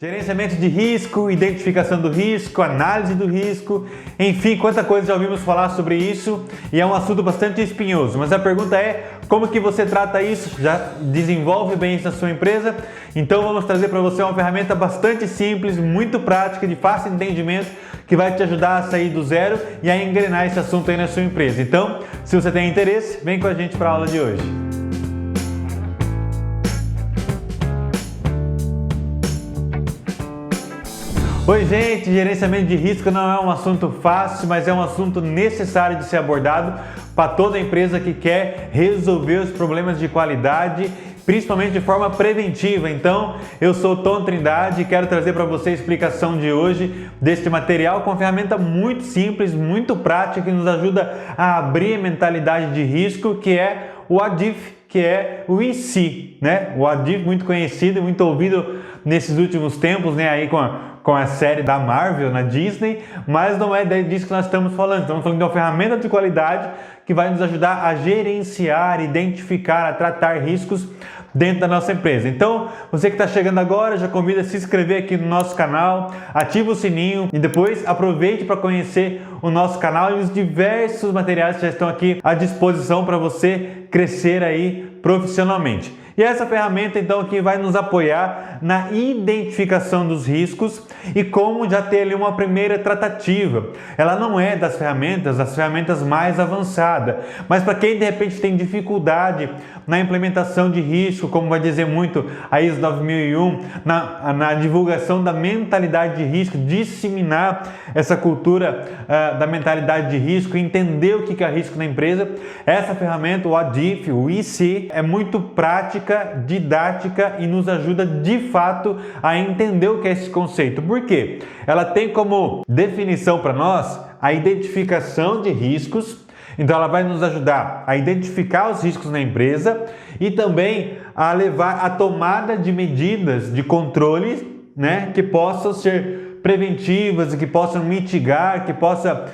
Gerenciamento de risco, identificação do risco, análise do risco, enfim, quanta coisa já ouvimos falar sobre isso e é um assunto bastante espinhoso. Mas a pergunta é, como que você trata isso? Já desenvolve bem isso na sua empresa? Então vamos trazer para você uma ferramenta bastante simples, muito prática, de fácil entendimento, que vai te ajudar a sair do zero e a engrenar esse assunto aí na sua empresa. Então, se você tem interesse, vem com a gente para a aula de hoje. Oi gente, gerenciamento de risco não é um assunto fácil, mas é um assunto necessário de ser abordado para toda empresa que quer resolver os problemas de qualidade, principalmente de forma preventiva. Então, eu sou Tom Trindade e quero trazer para você a explicação de hoje deste material com uma ferramenta muito simples, muito prática, que nos ajuda a abrir a mentalidade de risco, que é o ADIF, que é o IC, né? O ADIF, muito conhecido e muito ouvido nesses últimos tempos, né? Aí com a série da Marvel na Disney, mas não é disso que nós estamos falando. Estamos falando de uma ferramenta de qualidade que vai nos ajudar a gerenciar, identificar, a tratar riscos dentro da nossa empresa. Então, você que está chegando agora, já convido a se inscrever aqui no nosso canal, ativa o sininho e depois aproveite para conhecer o nosso canal e os diversos materiais que já estão aqui à disposição para você crescer aí profissionalmente. E essa ferramenta então aqui vai nos apoiar na identificação dos riscos e como já ter ali uma primeira tratativa. Ela não é das ferramentas mais avançadas, mas para quem de repente tem dificuldade na implementação de risco, como vai dizer muito a ISO 9001, na divulgação da mentalidade de risco, disseminar essa cultura da mentalidade de risco, entender o que é risco na empresa, essa ferramenta, o ADIF, o IC, é muito prática, didática e nos ajuda de fato a entender o que é esse conceito. Por quê? Ela tem como definição para nós a identificação de riscos. Então ela vai nos ajudar a identificar os riscos na empresa e também a levar a tomada de medidas de controle, né, que possam ser preventivas e que possam mitigar, que possa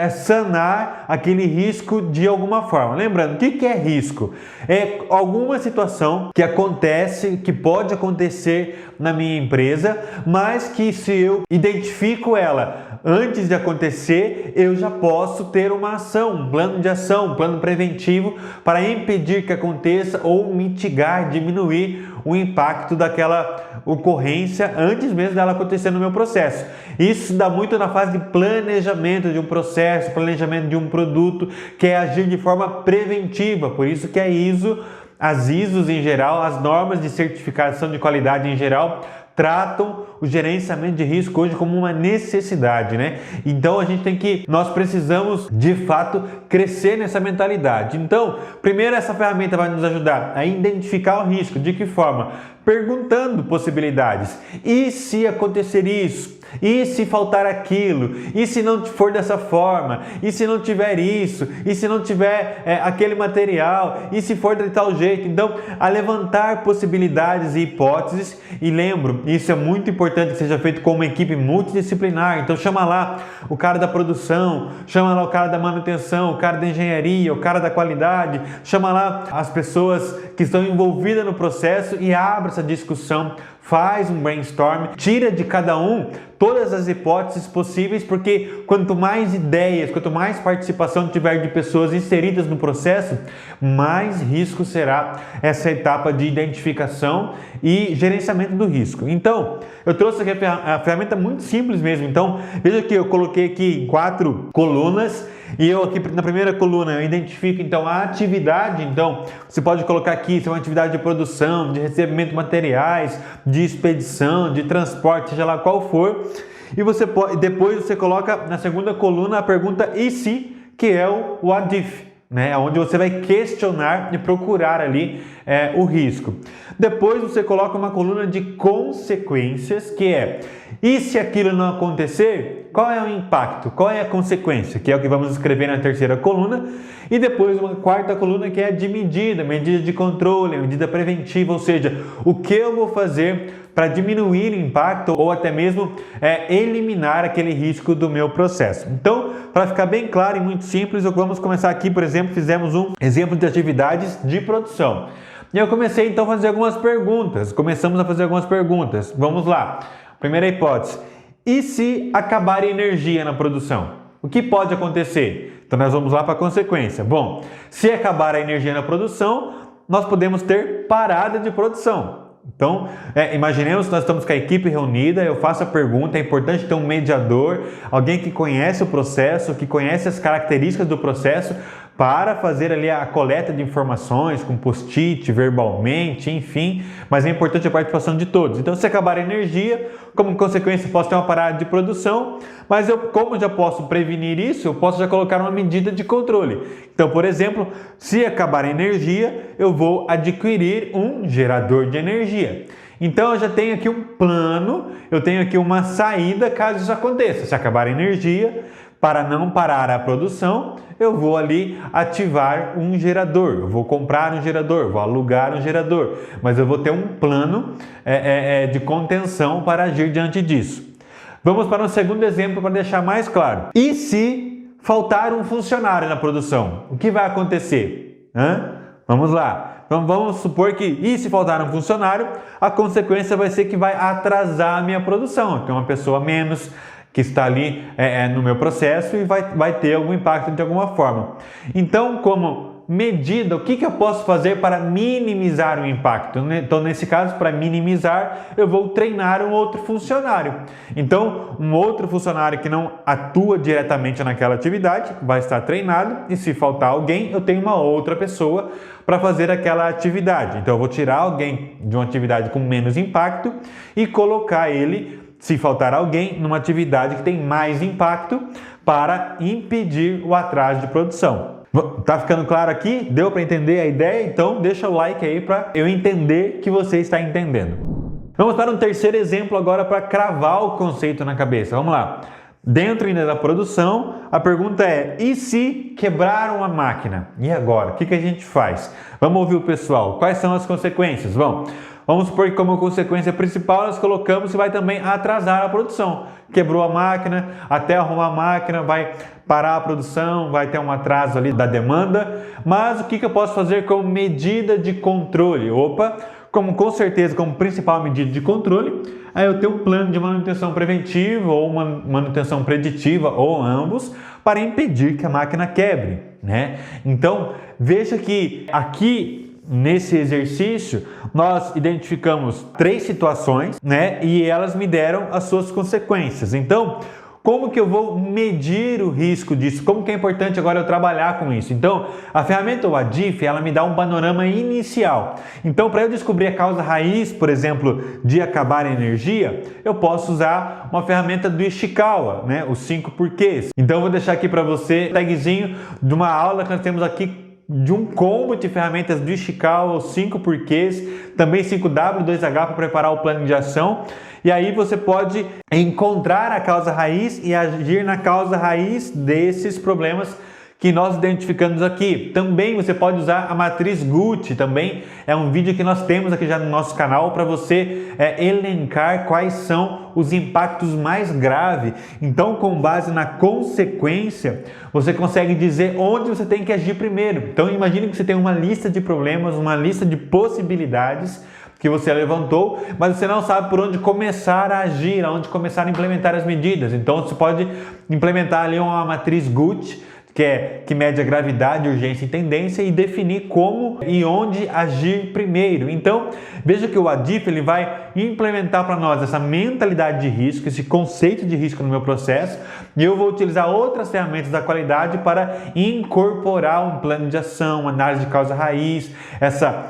sanar aquele risco de alguma forma. Lembrando, o que é risco? É alguma situação que acontece, que pode acontecer na minha empresa, mas que se eu identifico ela antes de acontecer, eu já posso ter uma ação, um plano de ação, um plano preventivo para impedir que aconteça ou mitigar, diminuir o impacto daquela ocorrência antes mesmo dela acontecer no meu processo. Isso dá muito na fase de planejamento de um processo, planejamento de um produto, que é agir de forma preventiva. Por isso que a ISO, as ISOs em geral, as normas de certificação de qualidade em geral, tratam o gerenciamento de risco hoje como uma necessidade, né? Então nós precisamos de fato crescer nessa mentalidade. Então, primeiro essa ferramenta vai nos ajudar a identificar o risco. De que forma? Perguntando possibilidades. E se acontecer isso? E se faltar aquilo? E se não for dessa forma? E se não tiver isso? E se não tiver aquele material? E se for de tal jeito? Então, a levantar possibilidades e hipóteses. E lembro, isso é muito importante que seja feito com uma equipe multidisciplinar. Então, chama lá o cara da produção, chama lá o cara da manutenção, o cara da engenharia, o cara da qualidade, chama lá as pessoas que estão envolvidas no processo e abre essa discussão, faz um brainstorm, tira de cada um todas as hipóteses possíveis, porque quanto mais ideias, quanto mais participação tiver de pessoas inseridas no processo, mais risco será essa etapa de identificação e gerenciamento do risco. Então, eu trouxe aqui a ferramenta muito simples mesmo. Então, veja que eu coloquei aqui em 4 colunas e eu aqui na primeira coluna eu identifico então a atividade. Então, você pode colocar aqui se é uma atividade de produção, de recebimento de materiais, de expedição, de transporte, seja lá qual for. E depois você coloca na segunda coluna a pergunta e se, que é o ADIF, né? Onde você vai questionar e procurar ali o risco. Depois você coloca uma coluna de consequências, que é e se aquilo não acontecer, qual é o impacto? Qual é a consequência? Que é o que vamos escrever na terceira coluna. E depois uma quarta coluna que é de medida de controle, medida preventiva, ou seja, o que eu vou fazer para diminuir o impacto ou até mesmo eliminar aquele risco do meu processo. Então, para ficar bem claro e muito simples, vamos começar aqui, por exemplo, fizemos um exemplo de atividades de produção. E eu comecei então a fazer algumas perguntas, começamos a fazer algumas perguntas. Vamos lá. Primeira hipótese, e se acabar a energia na produção? O que pode acontecer? Então nós vamos lá para a consequência. Bom, se acabar a energia na produção, nós podemos ter parada de produção. Então, imaginemos que nós estamos com a equipe reunida, eu faço a pergunta, é importante ter um mediador, alguém que conhece o processo, que conhece as características do processo, para fazer ali a coleta de informações com post-it, verbalmente, enfim, mas é importante a participação de todos. Então, se acabar a energia, como consequência, posso ter uma parada de produção, mas como já posso prevenir isso, eu posso já colocar uma medida de controle. Então, por exemplo, se acabar a energia, eu vou adquirir um gerador de energia. Então, eu já tenho aqui um plano, eu tenho aqui uma saída caso isso aconteça. Se acabar a energia, para não parar a produção, eu vou ali ativar um gerador, eu vou comprar um gerador, vou alugar um gerador, mas eu vou ter um plano de contenção para agir diante disso. Vamos para um segundo exemplo para deixar mais claro. E se faltar um funcionário na produção? O que vai acontecer? Vamos lá. Então, vamos supor que, e se faltar um funcionário, a consequência vai ser que vai atrasar a minha produção. Tem uma pessoa a menos que está ali no meu processo e vai ter algum impacto de alguma forma. Então, como medida, o que eu posso fazer para minimizar o impacto? Então, nesse caso, para minimizar, eu vou treinar um outro funcionário. Então, um outro funcionário que não atua diretamente naquela atividade vai estar treinado e se faltar alguém, eu tenho uma outra pessoa para fazer aquela atividade. Então, eu vou tirar alguém de uma atividade com menos impacto e colocar ele, se faltar alguém, numa atividade que tem mais impacto para impedir o atraso de produção. Tá ficando claro aqui? Deu para entender a ideia? Então deixa o like aí para eu entender que você está entendendo. Vamos para um terceiro exemplo agora para cravar o conceito na cabeça. Vamos lá. Dentro ainda da produção, a pergunta é, e se quebrar uma máquina? E agora? O que a gente faz? Vamos ouvir o pessoal. Quais são as consequências? Vamos supor que como consequência principal nós colocamos que vai também atrasar a produção. Quebrou a máquina, até arrumar a máquina, vai parar a produção, vai ter um atraso ali da demanda. Mas o que eu posso fazer como medida de controle? Com certeza, como principal medida de controle, aí eu tenho um plano de manutenção preventiva ou uma manutenção preditiva, ou ambos, para impedir que a máquina quebre, né? Então, veja que aqui, nesse exercício, nós identificamos 3 situações, né? E elas me deram as suas consequências. Então, como que eu vou medir o risco disso? Como que é importante agora eu trabalhar com isso? Então, a ferramenta ADIF, ela me dá um panorama inicial. Então, para eu descobrir a causa raiz, por exemplo, de acabar a energia, eu posso usar uma ferramenta do Ishikawa, né? Os 5 porquês. Então, eu vou deixar aqui para você um tagzinho de uma aula que nós temos aqui de um combo de ferramentas do Ishikawa, os 5 porquês, também 5W, 2H para preparar o plano de ação. E aí você pode encontrar a causa raiz e agir na causa raiz desses problemas que nós identificamos aqui. Também você pode usar a matriz Gucci, também é um vídeo que nós temos aqui já no nosso canal para você elencar quais são os impactos mais graves. Então, com base na consequência, você consegue dizer onde você tem que agir primeiro. Então, imagine que você tem uma lista de problemas, uma lista de possibilidades que você levantou, mas você não sabe por onde começar a agir, aonde começar a implementar as medidas. Então, você pode implementar ali uma matriz Gucci, que mede a gravidade, urgência e tendência e definir como e onde agir primeiro. Então, veja que o ADIF ele vai implementar para nós essa mentalidade de risco, esse conceito de risco no meu processo, e eu vou utilizar outras ferramentas da qualidade para incorporar um plano de ação, análise de causa raiz, essa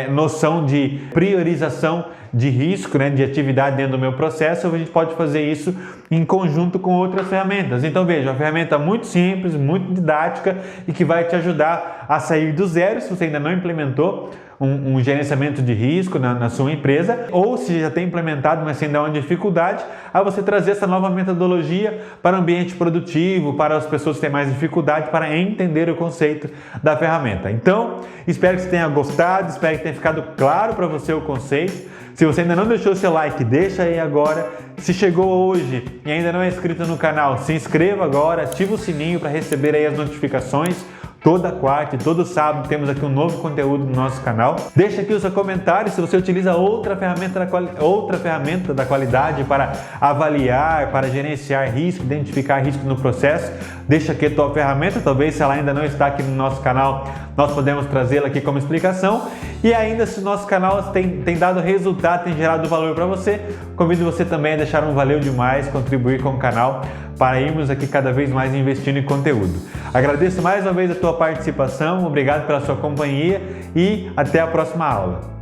noção de priorização de risco, né, de atividade dentro do meu processo. A gente pode fazer isso em conjunto com outras ferramentas. Então veja, uma ferramenta muito simples, muito didática e que vai te ajudar a sair do zero se você ainda não implementou um gerenciamento de risco na sua empresa, ou se já tem implementado, mas ainda há uma dificuldade, a você trazer essa nova metodologia para o ambiente produtivo, para as pessoas que têm mais dificuldade, para entender o conceito da ferramenta. Então, espero que você tenha gostado, espero que tenha ficado claro para você o conceito. Se você ainda não deixou seu like, deixa aí agora. Se chegou hoje e ainda não é inscrito no canal, se inscreva agora, ativa o sininho para receber aí as notificações. Toda quarta e todo sábado temos aqui um novo conteúdo no nosso canal. Deixa aqui o seu comentário se você utiliza outra ferramenta da qualidade para avaliar, para gerenciar risco, identificar risco no processo. Deixa aqui a tua ferramenta, talvez se ela ainda não está aqui no nosso canal, nós podemos trazê-la aqui como explicação. E ainda se o nosso canal tem dado resultado, tem gerado valor para você, convido você também a deixar um valeu demais, contribuir com o canal para irmos aqui cada vez mais investindo em conteúdo. Agradeço mais uma vez a tua participação, obrigado pela sua companhia e até a próxima aula.